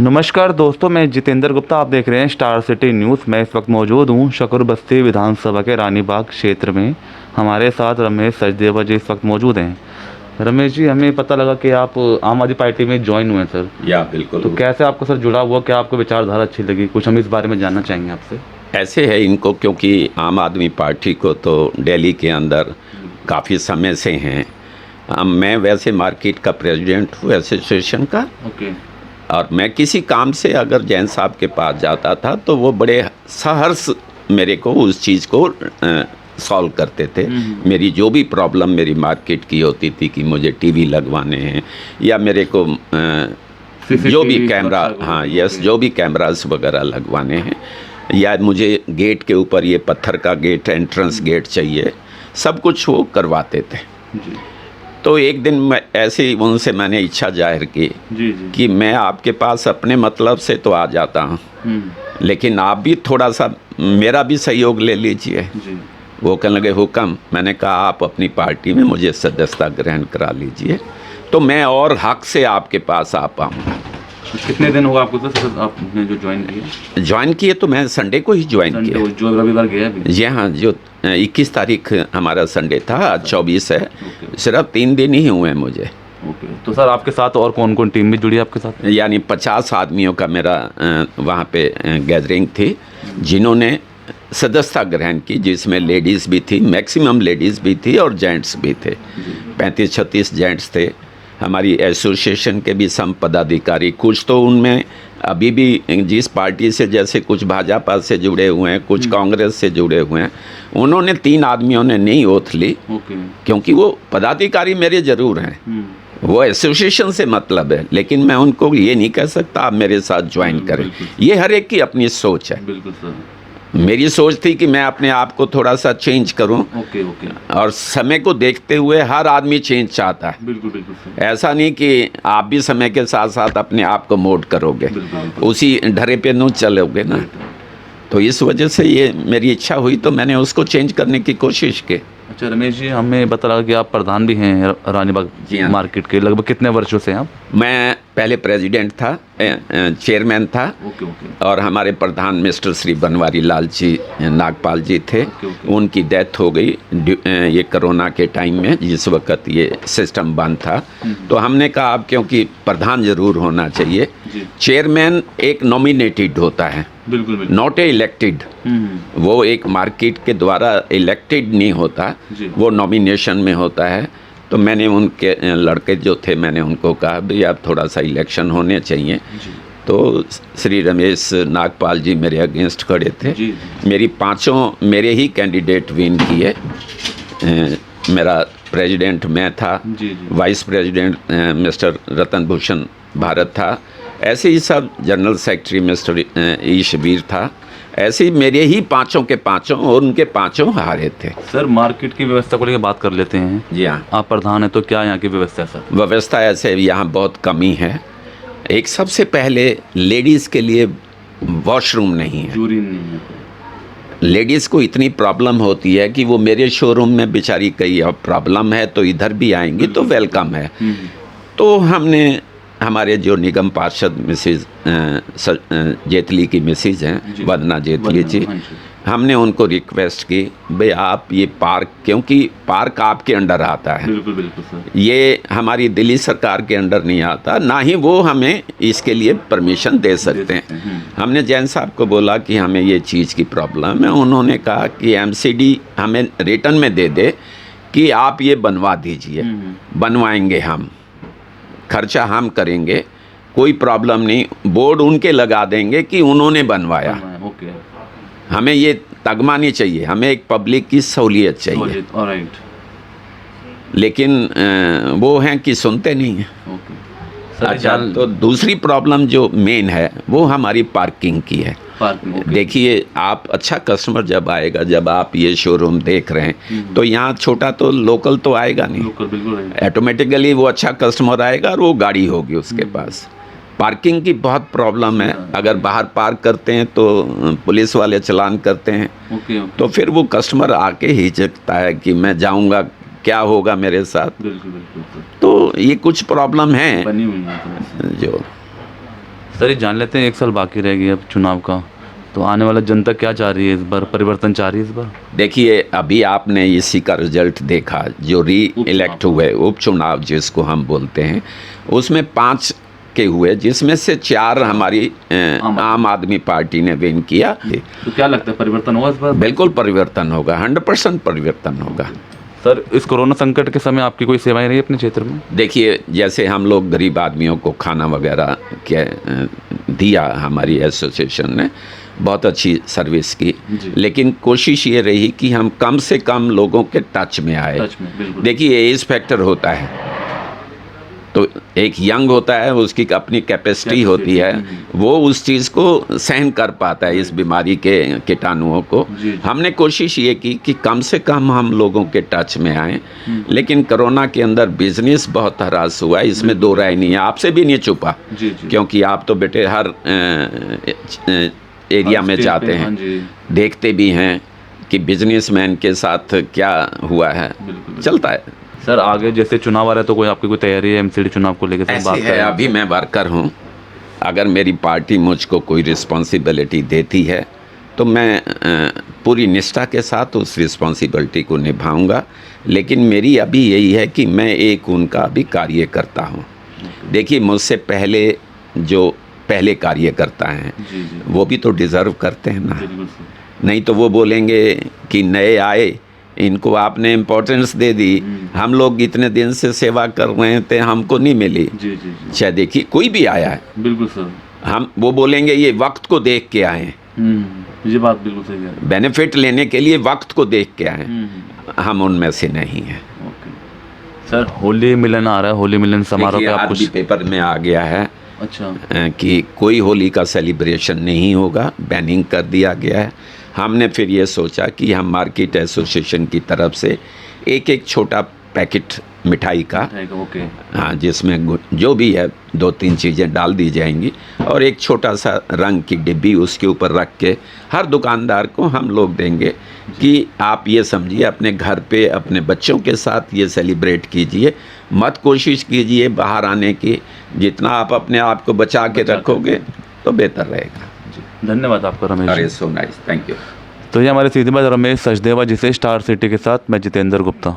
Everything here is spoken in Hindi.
नमस्कार दोस्तों, मैं जितेंद्र गुप्ता। आप देख रहे हैं स्टार सिटी न्यूज़। मैं इस वक्त मौजूद हूं शकूर बस्ती विधानसभा के रानीबाग क्षेत्र में। हमारे साथ रमेश सचदेवा जी इस वक्त मौजूद हैं। रमेश जी, हमें पता लगा कि आप आम आदमी पार्टी में ज्वाइन हुए हैं सर। या बिल्कुल। तो कैसे आपको सर जुड़ा हुआ, क्या आपको विचारधारा अच्छी लगी? कुछ हम इस बारे में जानना चाहेंगे आपसे। ऐसे है इनको, क्योंकि आम आदमी पार्टी को तो दिल्ली के अंदर काफ़ी समय से हैं। मैं वैसे मार्केट का प्रेसिडेंट हूँ एसोसिएशन का। ओके। और मैं किसी काम से अगर जैन साहब के पास जाता था तो वो बड़े सहर्ष मेरे को उस चीज़ को सॉल्व करते थे। मेरी जो भी प्रॉब्लम मेरी मार्केट की होती थी कि मुझे टीवी लगवाने हैं या मेरे को जो भी कैमरा, हाँ यस, जो भी कैमरास वगैरह लगवाने हैं, या मुझे गेट के ऊपर ये पत्थर का गेट, एंट्रेंस गेट चाहिए, सब कुछ वो करवाते थे। जी। तो एक दिन मैं ऐसे ही उनसे मैंने इच्छा जाहिर की जी। कि मैं आपके पास अपने मतलब से तो आ जाता हूँ, लेकिन आप भी थोड़ा सा मेरा भी सहयोग ले लीजिए। वो कहने लगे हुक्म। मैंने कहा आप अपनी पार्टी में मुझे सदस्यता ग्रहण करा लीजिए तो मैं और हक से आपके पास आ पाऊँगा। कितने दिन हुआ आपको तो आपने जो ज्वाइन किया? ज्वाइन किए तो मैं संडे को ही ज्वाइन किया। जो रविवार गया अभी? जी हाँ, जो 21 तारीख हमारा संडे था, आज 24 है। सिर्फ 3 दिन ही हुए मुझे। ओके। तो सर आपके साथ और कौन कौन टीम भी जुड़ी है आपके साथ? यानी 50 आदमियों का मेरा वहाँ पे गैदरिंग थी जिन्होंने सदस्यता ग्रहण की, जिसमें लेडीज़ भी थी, मैक्सिमम लेडीज़ भी थी और जेंट्स भी थे। 35-36 जेंट्स थे। हमारी एसोसिएशन के भी सम पदाधिकारी, कुछ तो उनमें अभी भी जिस पार्टी से, जैसे कुछ भाजपा से जुड़े हुए हैं, कुछ कांग्रेस से जुड़े हुए हैं, उन्होंने 3 आदमियों ने नहीं ओथ ली। क्योंकि वो पदाधिकारी मेरे ज़रूर हैं, वो एसोसिएशन से मतलब है, लेकिन मैं उनको ये नहीं कह सकता आप मेरे साथ ज्वाइन करें। ये हर एक की अपनी सोच है। बिल्कुल सर। मेरी सोच थी कि मैं अपने आप को थोड़ा सा चेंज करूं। ओके। और समय को देखते हुए हर आदमी चेंज चाहता है। बिल्कुल सर। ऐसा नहीं कि आप भी समय के साथ साथ अपने आप को मोल्ड करोगे, उसी ढरे पे न चलोगे ना। तो इस वजह से ये मेरी इच्छा हुई तो मैंने उसको चेंज करने की कोशिश की। अच्छा रमेश जी, हमें पता लगा कि आप प्रधान भी हैं रानीबाग मार्केट के। लगभग कितने वर्षों से हैं आप? मैं पहले प्रेसिडेंट था, चेयरमैन था। ओके। और हमारे प्रधान मिस्टर श्री बनवारी लाल जी नागपाल जी थे। उनकी डेथ हो गई ये कोरोना के टाइम में, जिस वक्त ये सिस्टम बंद था। तो हमने कहा अब क्योंकि प्रधान जरूर होना चाहिए। चेयरमैन एक नॉमिनेटेड होता है, बिल्कुल नॉट ए इलेक्टेड। वो एक मार्केट के द्वारा इलेक्टेड नहीं होता, वो नॉमिनेशन में होता है। तो मैंने उनके लड़के जो थे, मैंने उनको कहा भाई आप थोड़ा सा इलेक्शन होने चाहिए। तो श्री रमेश नागपाल जी मेरे अगेंस्ट खड़े थे। मेरी 5 मेरे ही कैंडिडेट विन किए। मेरा प्रेसिडेंट मैं था, वाइस प्रेसिडेंट मिस्टर रतन भूषण भारत था, ऐसे ही सब जनरल सेक्रेटरी मिस्टर ईशवीर था। ऐसे ही मेरे ही 5 के 5 और उनके 5 हारे थे। सर मार्केट की व्यवस्था को लेकर बात कर लेते हैं। जी हाँ। आप प्रधान हैं तो क्या यहाँ की व्यवस्था है सर? व्यवस्था ऐसे यहाँ बहुत कमी है। एक सबसे पहले लेडीज़ के लिए वॉशरूम नहीं है। यूरिन नहीं है। लेडीज़ को इतनी प्रॉब्लम होती है कि वो मेरे शोरूम में बेचारी कई प्रॉब्लम है तो इधर भी आएंगी तो वेलकम है। तो हमने हमारे जो निगम पार्षद मिसेज जेतली की मिसेज हैं, वंदना जेतली जी, हमने उनको रिक्वेस्ट की भाई आप ये पार्क, क्योंकि पार्क आपके अंडर आता है। बिल्कुल सर। ये हमारी दिल्ली सरकार के अंडर नहीं आता, ना ही वो हमें इसके लिए परमिशन दे सकते हैं। हमने जैन साहब को बोला कि हमें ये चीज़ की प्रॉब्लम है। उन्होंने कहा कि एमसीडी हमें रिटर्न में दे दे कि आप ये बनवा दीजिए। बनवाएंगे हम, खर्चा हम करेंगे, कोई प्रॉब्लम नहीं। बोर्ड उनके लगा देंगे कि उन्होंने बनवाया। ओके। हमें ये तगमा नहीं चाहिए, हमें एक पब्लिक की सहूलियत चाहिए। ऑलराइट। लेकिन वो हैं कि सुनते नहीं हैं। ओके। अच्छा, तो दूसरी प्रॉब्लम जो मेन है वो हमारी पार्किंग की है। देखिए आप, अच्छा कस्टमर जब आएगा, जब आप ये शोरूम देख रहे हैं तो यहाँ छोटा तो लोकल तो आएगा नहीं, ऑटोमेटिकली वो अच्छा कस्टमर आएगा और वो गाड़ी होगी उसके पास। पार्किंग की बहुत प्रॉब्लम है। अगर बाहर पार्क करते हैं तो पुलिस वाले चालान करते हैं। तो फिर वो कस्टमर आके हिचकता है कि मैं जाऊंगा, क्या होगा मेरे साथ। बिल्कुल। तो ये कुछ प्रॉब्लम है बनी हुई है। जो सर ये जान लेते हैं, 1 साल बाकी रह गया अब चुनाव का, तो आने वाला जनता क्या चाह रही है इस बार, परिवर्तन चाह रही है इस बार? देखिए अभी आपने इसी का रिजल्ट देखा, जो री इलेक्ट हुए उपचुनाव जिसको हम बोलते हैं, उसमें 5 के हुए, जिसमें से 4 हमारी आम आदमी पार्टी ने विन किया। तो क्या लगता है परिवर्तन होगा इस बार? बिल्कुल परिवर्तन होगा, 100% परिवर्तन होगा। सर इस कोरोना संकट के समय आपकी कोई सेवाएं रही अपने क्षेत्र में? देखिए जैसे हम लोग गरीब आदमियों को खाना वगैरह के दिया, हमारी एसोसिएशन ने बहुत अच्छी सर्विस की, लेकिन कोशिश ये रही कि हम कम से कम लोगों के टच में आए। देखिए एज फैक्टर होता है, तो एक यंग होता है, उसकी अपनी कैपेसिटी होती है, वो उस चीज़ को सहन कर पाता है इस बीमारी के कीटाणुओं को। हमने कोशिश ये की कि कम से कम हम लोगों के टच में आएँ, लेकिन कोरोना के अंदर बिजनेस बहुत हरास हुआ, इसमें दो राय नहीं है। आपसे भी नहीं छुपा, क्योंकि आप तो बेटे हर एरिया में जाते हैं, देखते भी हैं कि बिजनेसमैन के साथ क्या हुआ है, चलता है। सर आगे जैसे चुनाव आ रहा है, तो कोई आपकी कोई तैयारी है एमसीडी चुनाव को लेकर? ऐसे है, अभी मैं वर्कर हूँ, अगर मेरी पार्टी मुझको कोई रिस्पॉन्सिबिलिटी देती है तो मैं पूरी निष्ठा के साथ उस रिस्पॉन्सिबिलिटी को निभाऊंगा, लेकिन मेरी अभी यही है कि मैं एक उनका अभी कार्य करता हूँ। देखिए मुझसे पहले जो पहले कार्यकर्ता हैं वो भी तो डिज़र्व करते हैं ना, नहीं तो वो बोलेंगे कि नए आए, इनको आपने इम्पोर्टेंस दे दी, हम लोग इतने दिन से सेवा कर रहे थे, हमको नहीं मिली। चाहे देखिए कोई भी आया है, बिल्कुल सर, हम वो बोलेंगे ये वक्त को देख के आए हैं। ये बात बिल्कुल सही है, बेनिफिट लेने के लिए वक्त को देख के आए, हम उनमें से नहीं हैं। सर होली मिलन आ रहा है, होली मिलन समारोह पे आप कुछ पेपर में आ गया है अच्छा कि कोई होली का सेलिब्रेशन नहीं होगा, बैनिंग कर दिया गया है। हमने फिर ये सोचा कि हम मार्केट एसोसिएशन की तरफ से एक छोटा पैकेट मिठाई का, हाँ, जिसमें जो भी है 2-3 चीज़ें डाल दी जाएंगी और एक छोटा सा रंग की डिब्बी उसके ऊपर रख के हर दुकानदार को हम लोग देंगे कि आप ये समझिए अपने घर पे अपने बच्चों के साथ ये सेलिब्रेट कीजिए, मत कोशिश कीजिए बाहर आने की, जितना आप अपने आप को बचा के रखोगे तो बेहतर रहेगा। धन्यवाद आपका रमेश। अरे सो नाइस, थैंक यू। तो ये हमारे सीधे बात रमेश सचदेवा जी से, स्टार सिटी के साथ मैं जितेंद्र गुप्ता।